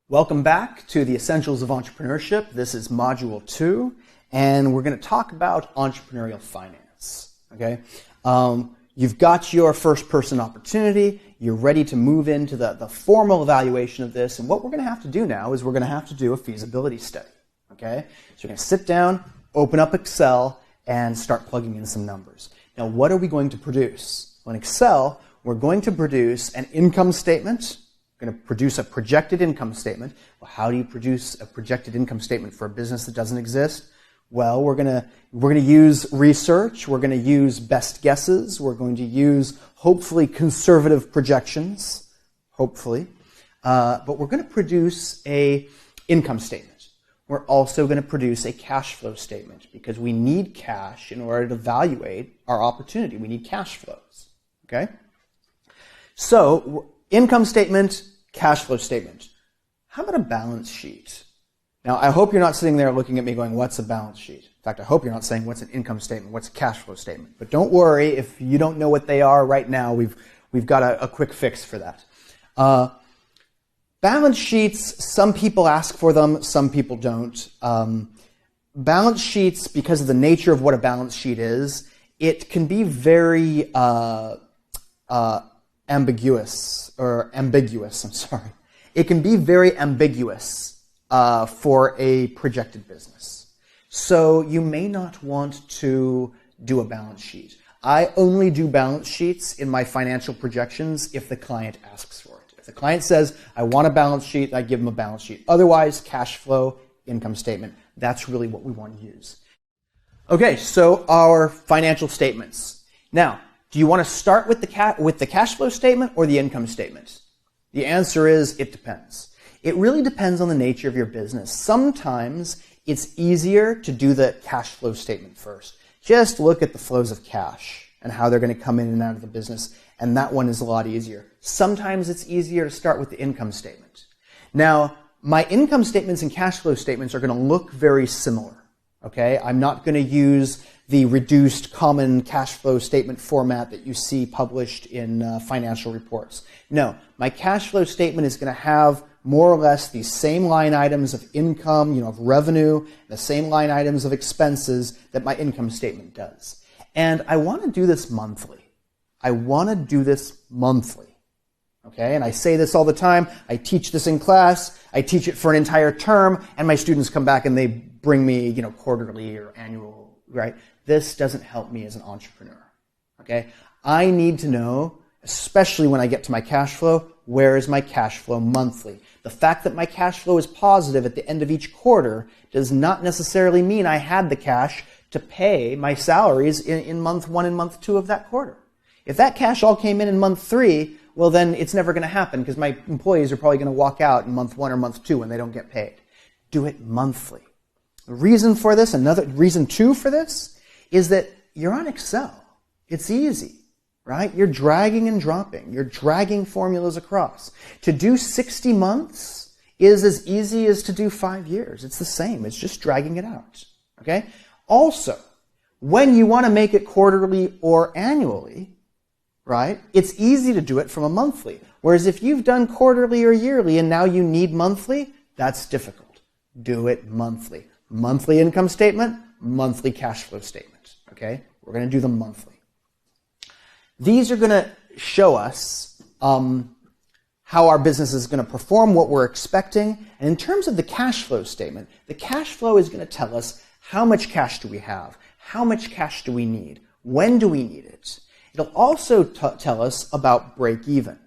Welcome back to the Essentials of Entrepreneurship. This is Module 2, and we're going to talk about entrepreneurial finance. Okay, you've got your first-person opportunity. You're ready to move into the formal evaluation of this, and what we're going to have to do now is we're going to have to do a feasibility study. Okay, so we're going to sit down, open up Excel, and start plugging in some numbers. Now, what are we going to produce? Well, in Excel, we're going to produce an income statement. We're going to produce a projected income statement. Well, how do you produce a projected income statement for a business that doesn't exist? Well, we're going to use research. We're going to use best guesses. We're going to use hopefully conservative projections, hopefully. But we're going to produce a income statement. We're also going to produce a cash flow statement because we need cash in order to evaluate our opportunity. We need cash flows. Okay? So, income statement, cash flow statement. How about a balance sheet? Now, I hope you're not sitting there looking at me going, what's a balance sheet? In fact, I hope you're not saying, what's an income statement? What's a cash flow statement? But don't worry, if you don't know what they are right now, we've got a quick fix for that. Balance sheets, some people ask for them, some people don't. Balance sheets, because of the nature of what a balance sheet is, it can be very ambiguous. It can be very ambiguous for a projected business. So you may not want to do a balance sheet. I only do balance sheets in my financial projections if the client asks for it. If the client says, I want a balance sheet, I give them a balance sheet. Otherwise, cash flow, income statement, that's really what we want to use. Okay, so our financial statements. Now, do you want to start with the cash flow statement or the income statement? The answer is it depends. It really depends on the nature of your business. Sometimes it's easier to do the cash flow statement first. Just look at the flows of cash and how they're going to come in and out of the business, and that one is a lot easier. Sometimes it's easier to start with the income statement. Now, my income statements and cash flow statements are going to look very similar. Okay, I'm not going to use the reduced common cash flow statement format that you see published in financial reports. No, my cash flow statement is going to have more or less the same line items of income, of revenue, the same line items of expenses that my income statement does. And I want to do this monthly. Okay, and I say this all the time. I teach this in class. I teach it for an entire term, and my students come back and they bring me, quarterly or annual, right? This doesn't help me as an entrepreneur. Okay, I need to know, especially when I get to my cash flow, where is my cash flow monthly? The fact that my cash flow is positive at the end of each quarter does not necessarily mean I had the cash to pay my salaries in month 1 and month 2 of that quarter. If that cash all came in month 3, well, then it's never going to happen because my employees are probably going to walk out in month 1 or month 2 when they don't get paid. Do it monthly. The reason for this, another reason 2 for this, is that you're on Excel. It's easy, right? You're dragging and dropping. You're dragging formulas across. To do 60 months is as easy as to do 5 years. It's the same. It's just dragging it out, okay? Also, when you want to make it quarterly or annually, right, it's easy to do it from a monthly. Whereas if you've done quarterly or yearly and now you need monthly, that's difficult. Do it monthly. Monthly income statement, monthly cash flow statement. Okay? We're going to do them monthly. These are going to show us how our business is going to perform, what we're expecting. And in terms of the cash flow statement, the cash flow is going to tell us how much cash do we have, how much cash do we need, when do we need it. It'll also tell us about break-even.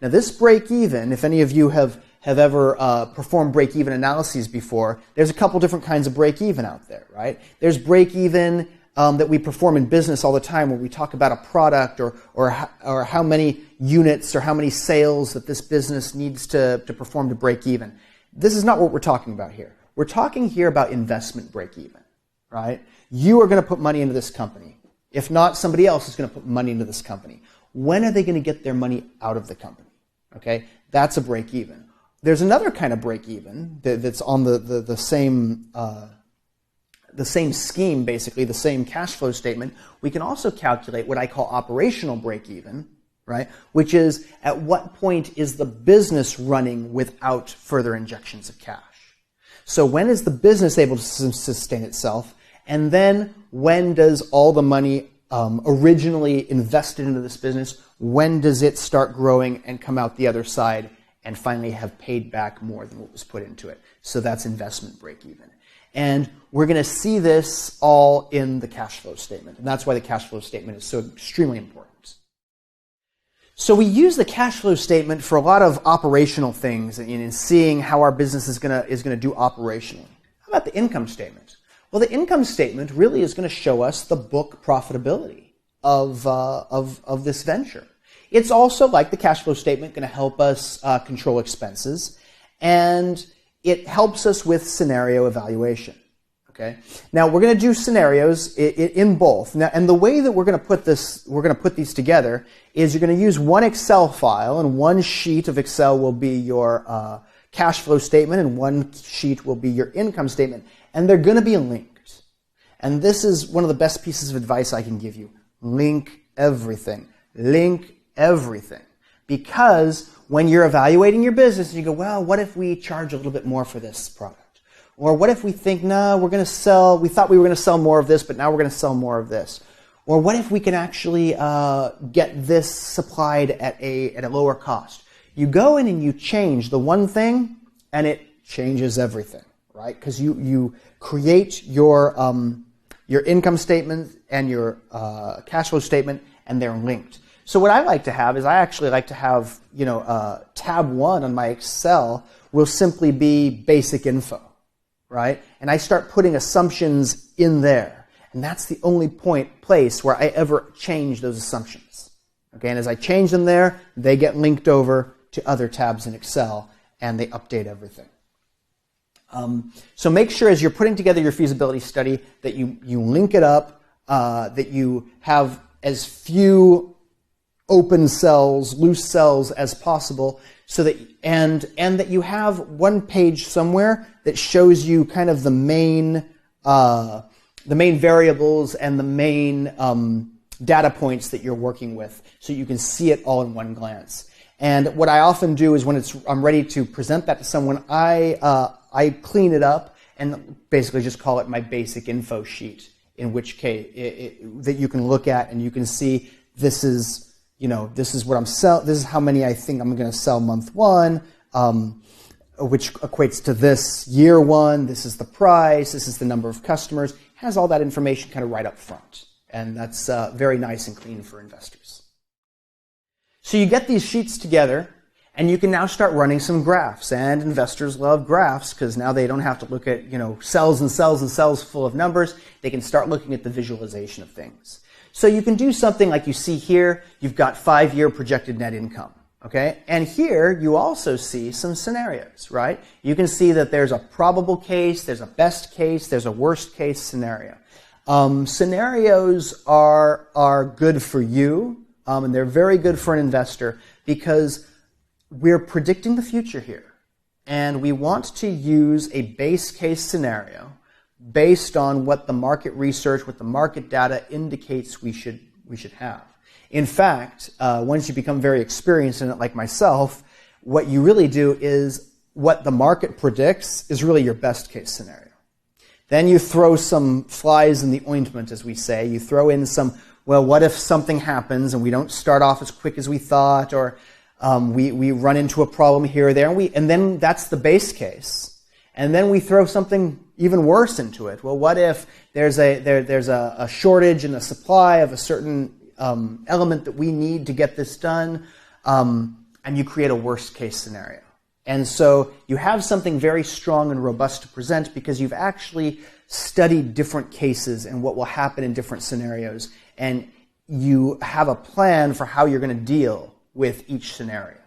Now, this break-even, if any of you have ever performed break-even analyses before, there's a couple different kinds of break-even out there, right? There's break-even that we perform in business all the time where we talk about a product or how many units or how many sales that this business needs to perform to break even. This is not what we're talking about here. We're talking here about investment break-even, right? You are going to put money into this company. If not, somebody else is going to put money into this company. When are they going to get their money out of the company? Okay, that's a break-even. There's another kind of break-even that's on the same scheme, basically, the same cash flow statement. We can also calculate what I call operational break-even, right? Which is, at what point is the business running without further injections of cash? So when is the business able to sustain itself? And then when does all the money originally invested into this business, when does it start growing and come out the other side and finally have paid back more than what was put into it? So that's investment break even. And we're going to see this all in the cash flow statement. And that's why the cash flow statement is so extremely important. So we use the cash flow statement for a lot of operational things in seeing how our business is going to do operationally. How about the income statement? Well, the income statement really is going to show us the book profitability of this venture. It's also, like the cash flow statement, going to help us control expenses, and it helps us with scenario evaluation. Okay. Now we're going to do scenarios in both. Now, and the way that we're going to put these together is you're going to use one Excel file, and one sheet of Excel will be your cash flow statement, and one sheet will be your income statement, and they're going to be linked. And this is one of the best pieces of advice I can give you. Link everything. Link everything. Because when you're evaluating your business, you go, well, what if we charge a little bit more for this product? Or what if we think, no, we thought we were going to sell more of this, but now we're going to sell more of this? Or what if we can actually get this supplied at a lower cost? You go in and you change the one thing, and it changes everything, right? Because you create your income statement and your cash flow statement, and they're linked. So what I like to have is I actually like to have, tab 1 on my Excel will simply be basic info, right? And I start putting assumptions in there. And that's the only place where I ever change those assumptions. Okay, and as I change them there, they get linked over to other tabs in Excel, and they update everything. So make sure as you're putting together your feasibility study that you link it up, that you have as few open cells, loose cells as possible, so that and that you have one page somewhere that shows you kind of the main variables and the main data points that you're working with, so you can see it all in one glance. And what I often do is when I'm ready to present that to someone, I clean it up and basically just call it my basic info sheet, in which case that you can look at and you can see this is what I'm selling. This is how many I think I'm going to sell month 1, which equates to this year 1. This is the price. This is the number of customers. It has all that information kind of right up front, and that's very nice and clean for investors. So you get these sheets together, and you can now start running some graphs. And investors love graphs because now they don't have to look at cells and cells and cells full of numbers. They can start looking at the visualization of things. So you can do something like you see here. You've got 5-year projected net income. Okay? And here you also see some scenarios, right? You can see that there's a probable case, there's a best case, there's a worst case scenario. Scenarios are good for you, and they're very good for an investor because we're predicting the future here. And we want to use a base case scenario based on what the market research, what the market data indicates we should have. In fact, once you become very experienced in it like myself, what you really do is what the market predicts is really your best case scenario. Then you throw some flies in the ointment, as we say. You throw in some, well, what if something happens and we don't start off as quick as we thought, or we run into a problem here or there, and then that's the base case. And then we throw something even worse into it. Well, what if there's a shortage in the supply of a certain element that we need to get this done, and you create a worst case scenario. And so you have something very strong and robust to present because you've actually studied different cases and what will happen in different scenarios, and you have a plan for how you're going to deal with each scenario.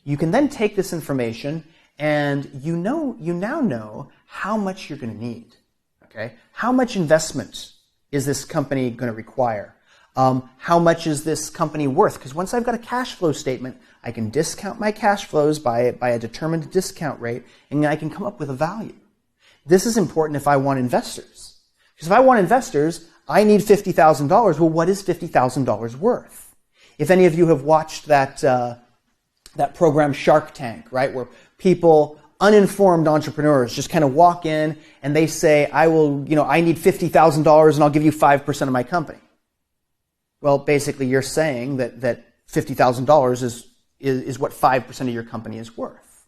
You can then take this information and you now know how much you're going to need. Okay? How much investment is this company going to require? How much is this company worth? Because once I've got a cash flow statement, I can discount my cash flows by a determined discount rate, and I can come up with a value. This is important if I want investors. Because if I want investors, I need $50,000. Well, what is $50,000 worth? If any of you have watched that program Shark Tank, right, where people, uninformed entrepreneurs, just kind of walk in and they say, I need $50,000 and I'll give you 5% of my company. Well, basically you're saying that $50,000 is what 5% of your company is worth.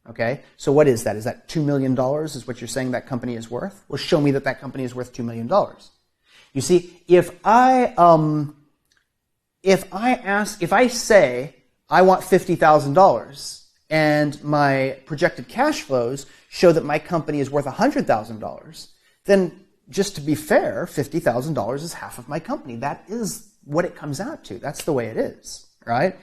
Okay? So what is that? Is that $2 million is what you're saying that company is worth? Well, show me that company is worth $2 million. You see, if I say I want $50,000 and my projected cash flows show that my company is worth $100,000, then just to be fair, $50,000 is half of my company. That is what it comes out to. That's the way it is, right?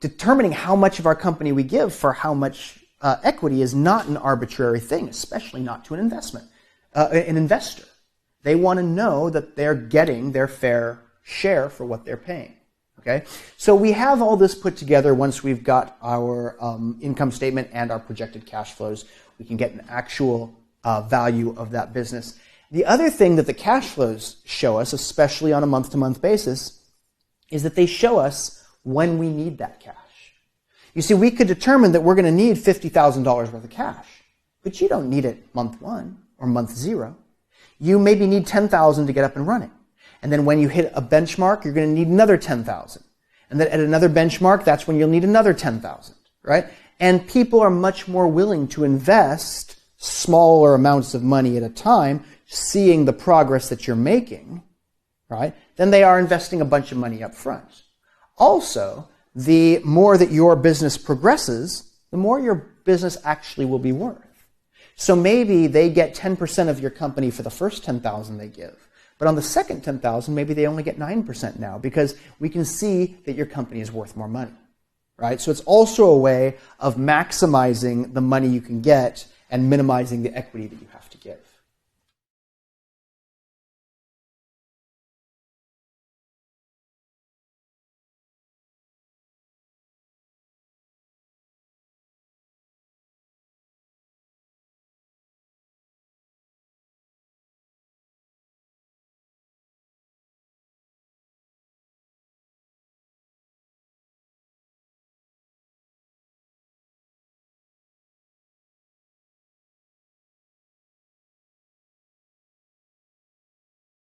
Determining how much of our company we give for how much equity is not an arbitrary thing, especially not to an investor. They want to know that they're getting their fair share for what they're paying. Okay, so we have all this put together. Once we've got our income statement and our projected cash flows, we can get an actual value of that business. The other thing that the cash flows show us, especially on a month-to-month basis, is that they show us when we need that cash. You see, we could determine that we're going to need $50,000 worth of cash, but you don't need it month 1 or month 0. You maybe need $10,000 to get up and running. And then when you hit a benchmark, you're going to need another $10,000. And then at another benchmark, that's when you'll need another $10,000, right? And people are much more willing to invest smaller amounts of money at a time, seeing the progress that you're making, right? Than they are investing a bunch of money up front. Also, the more that your business progresses, the more your business actually will be worth. So maybe they get 10% of your company for the first $10,000 they give. But on the second $10,000, maybe they only get 9% now because we can see that your company is worth more money, right? So it's also a way of maximizing the money you can get and minimizing the equity that you have to give.